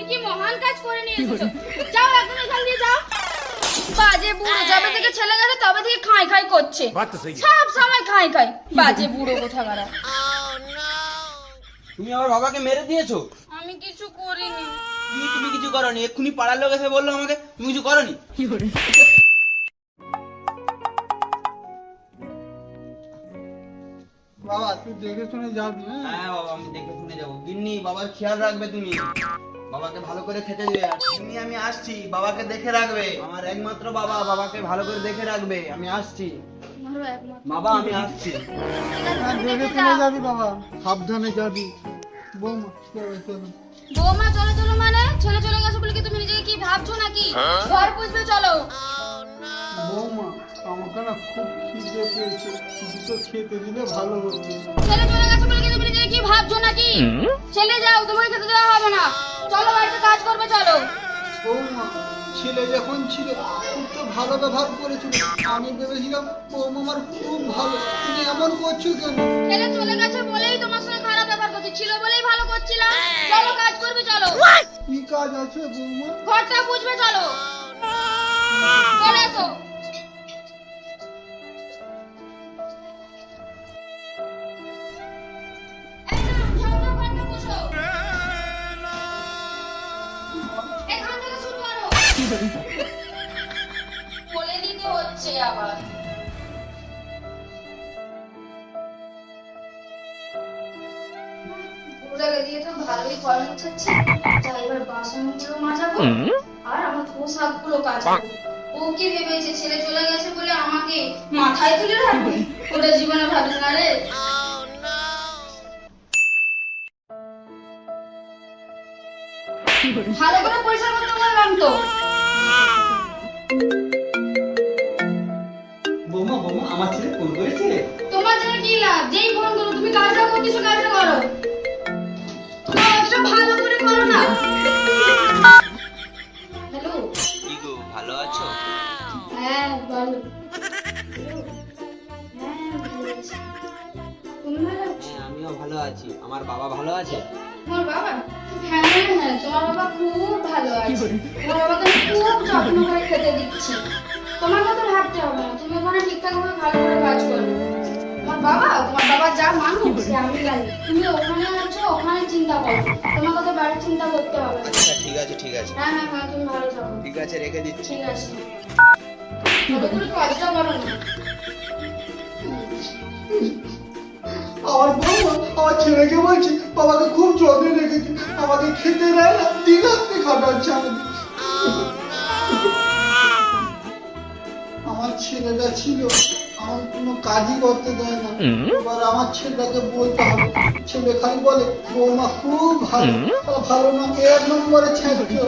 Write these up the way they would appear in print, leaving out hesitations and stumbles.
কি মহান কাজ করে নিয়ে এসেছো। যাও একদম এখান দিয়ে যাও। বাজে বুড়ো, যবে থেকে ছেলে গেছে তবে থেকে খাই খাই করছে, সব সময় খাই খাই। বাজে বুড়ো কোথাকার। তুমি আমার বাবাকে মেরে দিয়েছো? আমি কিছু করিনি। তুমি কিছু করনি? এক্ষুনি পাড়ার লোক এসে বললো আমাকে তুমি কিছু করনি। বাবা তুই দেখে শুনে যাবি। হ্যাঁ বাবা, আমি দেখে শুনে যাবো। গিন্নি, বাবার খেয়াল রাখবে তুমি, বাবাকে ভালো করে খেতে দিবে। গিন্নি আমি আসছি, বাবাকে দেখে রাখবে, আমার একমাত্র বাবা, বাবাকে ভালো করে দেখে রাখবে। আমি আসছি বাবা, আমি আসছি। দেখে শুনে যাবি বাবা, সাবধানে যাবি। বৌমা চলো চলো। বৌমা চলো চলো মানে ছেলে চলে গেছে বলে কি তুমি নিজেকে কি ভাবছো নাকি? ঘর বুঝবে চলো। বৌমা আমাকে না খুব খিদে পেয়েছে, দুটো খেতে দিলে ভালো হতো। ছেলে চলে গেছে বলে কি তুমি নিজেকে কি ভাবছো নাকি? ছেলে যাও, তোমাকে খেতে দেওয়া হবে না। চলো বাড়িতে কাজ করবে চলো। বৌমা ছেলে যখন ছিল খুব তো ভালো ব্যবহার করেছিল, আমি ভেবেছিলাম বৌমা আমার খুব ভালো, তুমি এমন করছো কেন? ছেলে চলে গেছে বলেই তোমার সঙ্গে খারাপ ব্যবহার করছি, ছিল বলেই ভালো করছিলাম। চলো কাজ করবে চলো। কি কাজ আছে বৌমা? ঘরটা বুঝবে চলো। চলে এসো। এই নাও, যাও, যাও, ঘরটা বুঝো। এখান থেকে শুরু করো। বলে দিতে হচ্ছে আবার। ওটাকে দিয়ে তো ভালোই কল হচ্ছে। যা এবার বাসনগুলো মাজাবো আর আমার পোশাকগুলো কাচবো। ও কি ভেবেছে ছেলে চলে গেছে বলে আমাকে মাথায় তুলে রাখবে? ওটা জীবনে ভাবছে না রে। ভালো করে পরিষ্কার করতে বললাম তো। বৌমা বৌমা, আমার ছেলে ফোন করেছে? তোমার জন্য কি লাভ? যেই ফোন করো তুমি কাজটা করতেছো, কাজটা করো। কাজটা ভালো করে করো না। হ্যালো। কি গো, ভালো আছো? হ্যাঁ বলো। হ্যাঁ ভালো আছি। তুমি ভালো আছো? হ্যাঁ আমিও ভালো আছি। আমার বাবা ভালো আছে? তোমার বাবা? হ্যাঁ হ্যাঁ, তোমার বাবা খুব ভালো আছে। তোমার বাবাকে আমি খুব যত্ন করে খেতে দিচ্ছি। তোমার কথা ভাবতে হবে না, তুমি ওখানে ঠিকঠাক ভাবে ভালো করে কাজ করো। তোমার বাবা যা মানুষ সে আমি জানি। তুমি ওখানে আছো, ওখানে চিন্তা করো, তোমার কথা বাড়ির চিন্তা করতে হবে না। আচ্ছা ঠিক আছে ঠিক আছে। হ্যাঁ হ্যাঁ হ্যাঁ, তুমি ভালো থাকো। ঠিক আছে, রেখে দিচ্ছি। ঠিক আছে, ভালো করে কাজটা করো না। আমার বৌমা আমার ছেলেকে বলছি বাবাকে খুব যত্নে রেখেছে, আমাকে খেতে দেয় না, দিঘাতে খাটাচ্ছে আমাকে। আমার ছেলেটা ছিল আমার কোনো কাজই করতে দেয় না, এবার আমার ছেলেটাকে বলতে হবে। ছেলে খালি বলে বৌমা খুব ভালো, ভালো না 1 নম্বরে ছেঁচো।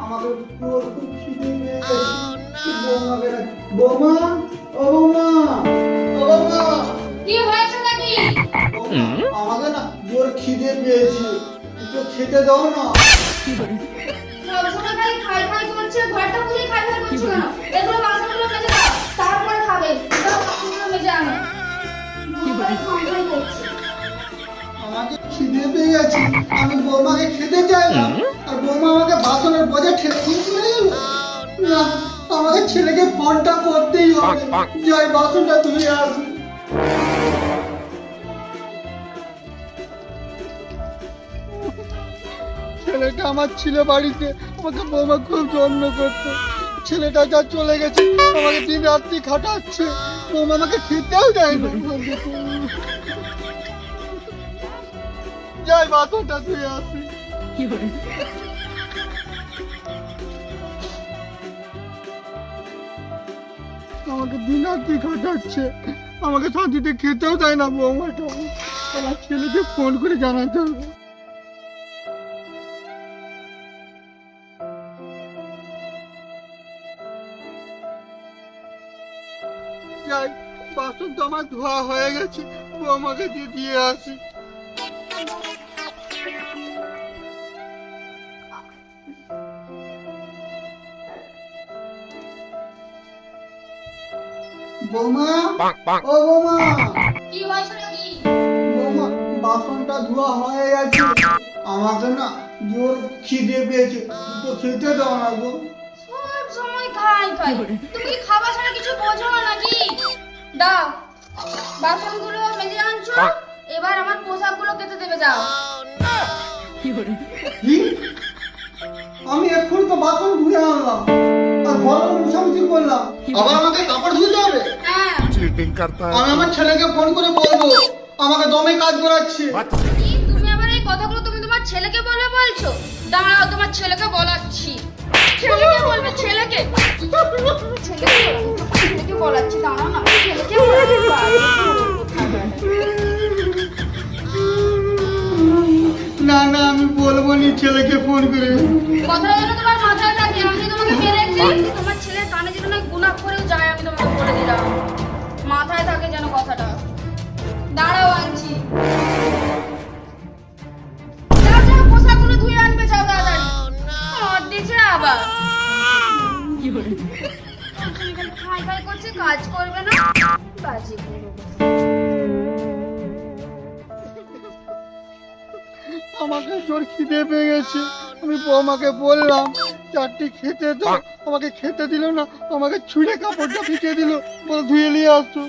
আমাকে পুরো খুব খিদে পেয়ে গেছে। বৌমাকে ডাকি, বৌমা ও বৌমা ও বৌমা। কি হয়েছে নাকি? বৌমা, আমাকে না জোর খিদে পেয়েছে, একটু খেতে দাও না। সবসময় খালি খাই খাই করছে, ঘরটা পুরো খাই খাই করছে কেন? এগুলো বাসনগুলো মেজে দাও, তারপরে খাবে। দাও বাসনগুলো মেজে আনো। খাই খাই করছে। আমাকে খিদে পেয়ে গেছে, আমি বৌমাকে খেতে চাইলাম আর বৌমা আমাকে বাসনের বোঝা ঠেলে দিয়ে চলে গেল। না, আমাকে ছেলেকে ফোনটা করতেই হবে, যাই বাসনটা ধুয়ে আসি। ছেলেটা আমার ছিল বাড়িতে, আমাকে বৌমা খুব যত্ন করতো। ছেলেটা যা চলে গেছে, আমাকে দিন রাত্রি খাটাচ্ছে, বৌমা আমাকে খেতেও দেয় না। যাই বাসনটা ধুয়ে আসি। আমাকে দিন রাত্রি খাটাচ্ছে, আমাকে শান্তিতে খেতেও দেয় না বৌমাটা। আমার ছেলেকে ফোন করে জানাতে হবে। যাই, বাসন তো আমার ধোয়া হয়ে গেছে, বৌমাকে দিয়ে আসি। বৌমা, ও বৌমা, কি হয়েছে নাকি? বৌমা, বাসনটা ধোয়া হয়ে গেছে। আমাকে না জোর খিদে পেয়েছে, তো খেতে দাও না গো। সব সময় খাই খাই, তুমি কি খাবার ছাড়া কিছু বোঝো না নাকি? দাও, বাসনগুলো মেজে আনছো, এবার আমার পোশাকগুলো কেটে দেবে, যাও। কি? আমি এক্ষুনি তো বাসন ধুয়ে আনলাম আর ঘর মুছামুছি করলাম, আবার আমাকে কাপড় ধুতে হবে? হ্যাঁ, चीटिंग करता है আমি আমার ছেলেকে ফোন করে বলবো, আমাকে দমে কাজ করাচ্ছে। কি তুমি আবার এই কথাগুলো তুমি তোমার ছেলেকে বলে বলছো? দাঁড়াও, তোমার ছেলেকে বলাচ্ছি। ছেলেকে বলবে, ছেলেকে ছেলেকে বলাচ্ছি, দাঁড়াও না, ছেলেকে না না, আমি বলবো নি ছেলেকে ফোন করে। কথাটা যেন তোমার মাথায় থাকে। আমি তোমাকে মেরেছি, তোমার ছেলের কানে যেন না গুনাহ করেও যায়, আমি তোমাকে বলে দিলাম, মাথায় থাকে যেন কথাটা। দাঁড়াও, আনছি। যাও যাও, পোশাকগুলো ধুয়ে আনবে, যাও তাড়াতাড়ি। মদ দিছে আবার। খাই খাই করছে, কাজ করবে না, বাজে বুড়ো। আমাকে জোর খিদে পেয়ে গেছে, আমি বৌমাকে বললাম চারটি খেতে দাও, আমাকে খেতে দিল না, আমাকে ছুঁড়ে কাপড়টা ফিকে দিল, বলে ধুয়ে নিয়ে আসছো।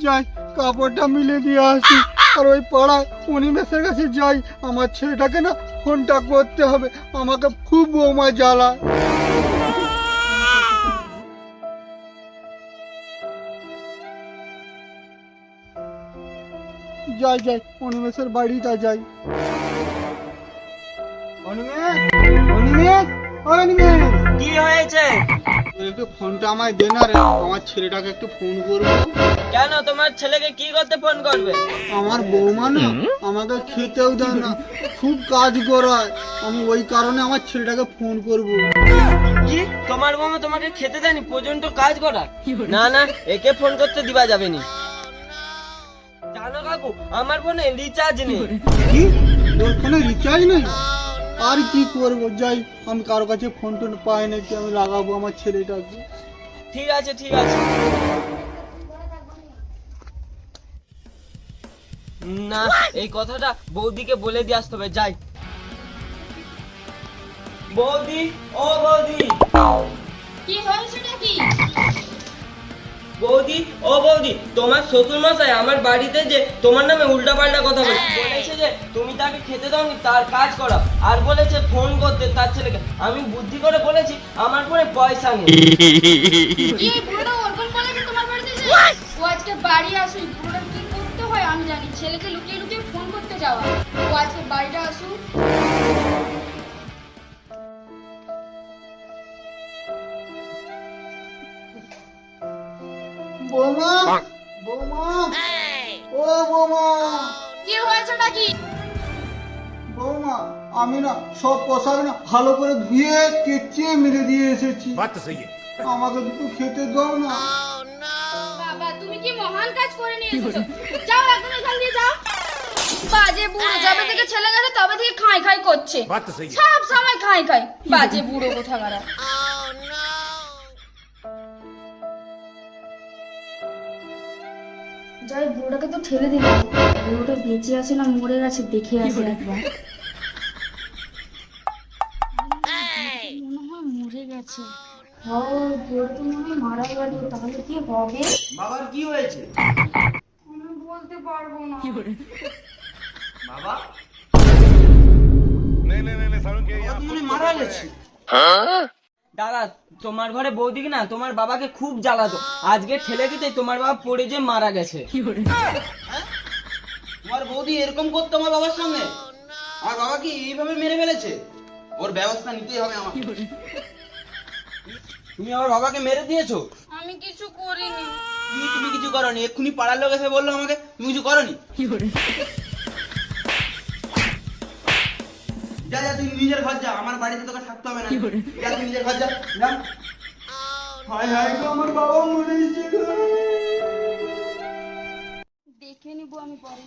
যাই কাপড়টা মিলে দিয়ে আসি, আর ওই পাড়ায় অনিমেষের কাছে যাই, আমার ছেলেটাকে না ফোনটা করতে হবে, আমাকে খুব বৌমা জ্বালায়। যাই যাই, অনিমেষের বাড়িটা যাই। অনিমেষ, অনিমেষ, ও অনিমেষ, কি হয়েছে? তুই একটু ফোনটা আমায় দে না রে, আমার ছেলেটাকে একটু ফোন করবো। কেন, তোমার ছেলেকে কি করতে ফোন করবে? আমার বৌমা না আমাকে খেতেও দেয় না, খুব কাজ করায়, আমি ওই কারণে আমার ছেলেটাকে ফোন করব। কি তোমার বৌমা তোমাকে খেতে দেয়নি পর্যন্ত কাজ করা? না না, একে ফোন করতে দিবা যাবে নি। জানো কাকু, আমার ফোনে রিচার্জ নেই। কি, তোর ফোনে রিচার্জ নেই? আর কি করব, যাই, আমি কারো কাছে ফোন টোন পাই নাকি, আমি লাগাবো আমার ছেলেটাকে। ঠিক আছে ঠিক আছে। না, এই কথাটা বৌদিকে বলে দিয়ে আসতে হবে, যাই। বৌদি, ও বৌদি, কি হয়েছে নাকি? বৌদি, ও বৌদি, তোমার শ্বশুর মশাই আমার বাড়িতে যে তোমার নামে উল্টাপাল্টা কথা বলেছে যে তুমি তাকে খেতে দাওনি, তার কাজ করা, আর বলেছে ফোন করতে তার ছেলেকে। আমি বুদ্ধি করে বলেছি আমার ফোনে পয়সা নেই। কি এই বুড়োটা ওরকম বলেছে তোমার বাড়িতে যে? ও আজকে বাড়ি আসুক, বুড়োটা কি করতে হয় আমি জানি, ছেলেকে লুকিয়ে লুকিয়ে ফোন করতে যাওয়া। ও আজকে বাড়িটা আসুক। বৌমা, বৌমা, ও বৌমা, কি হয়েছে নাকি? বৌমা, আমি না সব পোশাক না ভালো করে ধুয়ে কেচে মেরে দিয়ে এসেছি, बात तो सही है আমাকে দুটো খেতে দাও না। বাবা, তুমি কি মহান কাজ করে নিয়ে এসেছো? যাও, এখন এখান দিয়ে যাও। বাজে বুড়ো, যবে থেকে ছেলে গেছে তবে থেকে খাই খাই করছে, बात तो सही है সব সময় খাই খাই, বাজে বুড়ো কোথাকার। যাই, বুড়োটাকে তো ঠেলে দিলাম, বুড়োটা বেঁচে আছে না মরে গেছে দেখে আসি একবার। মনে হয় মরে গেছে। বুড়োটা তো মনে হয় মারা গেল, তাহলে কি হবে? বাবার কি হয়েছে? আমি বলতে পারবো না। বাবা नहीं नहीं नहीं सारुण के বাবা তো মনে হয় মারা গেছে। দাদা, তোমার ঘরে বৌদিকে না তোমার বাবাকে খুব জ্বালাতো, আজকে ঠেলে দিতে তোমার বাবা পড়ে যে মারা গেছে। তোমার বৌদি এরকম করতো আমার বাবার সঙ্গে? আমার বাবাকে এইভাবে মেরে ফেলেছে, ওর ব্যবস্থা নিতেই হবে আমার। তুমি আমার বাবাকে মেরে দিয়েছো? আমি কিছু করিনি। কি তুমি কিছু করনি? এক্ষুনি পাড়ার লোক এসে বললো আমাকে তুমি কিছু করনি। যা যা, তুই নিজের ঘর যা, আমার বাড়িতে তোকে থাকতে হবে না। যা, তুই নিজের ঘর যা, যা। হায় হায় গো, আমার বাবা মরে গেছে গো। দেখে নিবো আমি পরে।